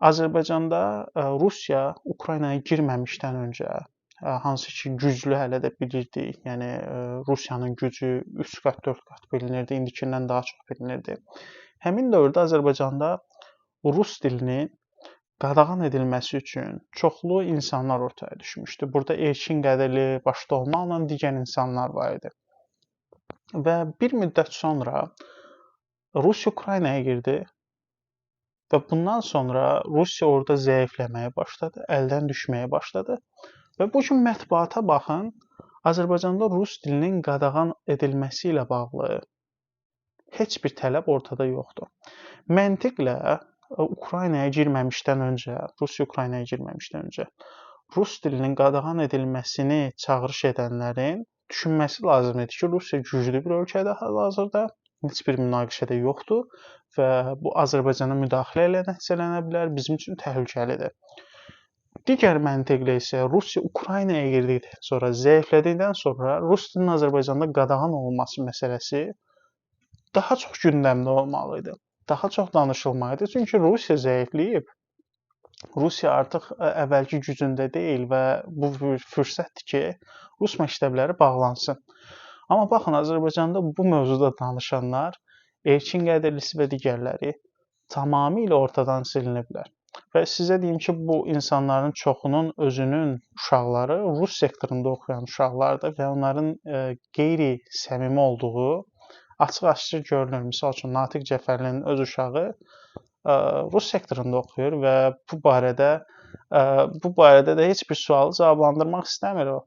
Azərbaycanda Rusiya Ukraynaya girməmişdən öncə hansı ki güclü hələ də bilirdik. Yəni Rusiyanın gücü 3 qat, 4 qat bilinirdi, indikindən daha çox bilinirdi. Həmin dövrdə Azərbaycanda rus dilinin qadağan edilməsi üçün çoxlu insanlar ortaya düşmüşdü. Burada Elçin Qədəli başda olmaqla digər insanlar var idi. Və bir müddət sonra Rusiya Ukraynaya girdi və bundan sonra Rusiya orada zəifləməyə başladı, əldən düşməyə başladı. Və bu gün mətbuata baxın, Azərbaycanda rus dilinin qadağan edilməsi ilə bağlı heç bir tələb ortada yoxdur. Məntiqlə Ukraynaya girməmişdən öncə, Rusiya Ukraynaya girməmişdən öncə rus dilinin qadağan edilməsini çağırış edənlərin düşünməsi lazım idi ki, Rusiya güclü bir ölkədə hal-hazırda, heç bir münaqişədə yoxdur və bu Azərbaycana müdaxilə ilə nəticələnə bilər, bizim üçün təhlükəlidir. Digər məntiqlə isə Rusiya Ukraynaya girdikdən sonra, zəiflədikdən sonra rus dilinin Azərbaycanda qadağan olunması məsələsi daha çox gündəmdə olmalı idi. Daha çox danışılmalı idi. Çünki Rusiya zəifləyib. Rusiya artıq əvvəlki gücündə deyil və bu bir fürsətdir ki, rus məktəbləri bağlansın. Amma baxın, Azərbaycanda bu mövzuda danışanlar, Elçin Qədəlisi və digərləri tamamilə ortadan siliniblər. Və sizə deyim ki, bu insanların çoxunun özünün uşaqları rus sektorunda oxuyan uşaqlardır və onların qeyri-səmimi olduğu açıq-aşkar görünür. Məsəl üçün, Natiq Cəfərlinin öz uşağı rus sektorunda oxuyur və bu barədə də heç bir sualı cavablandırmaq istəmir o.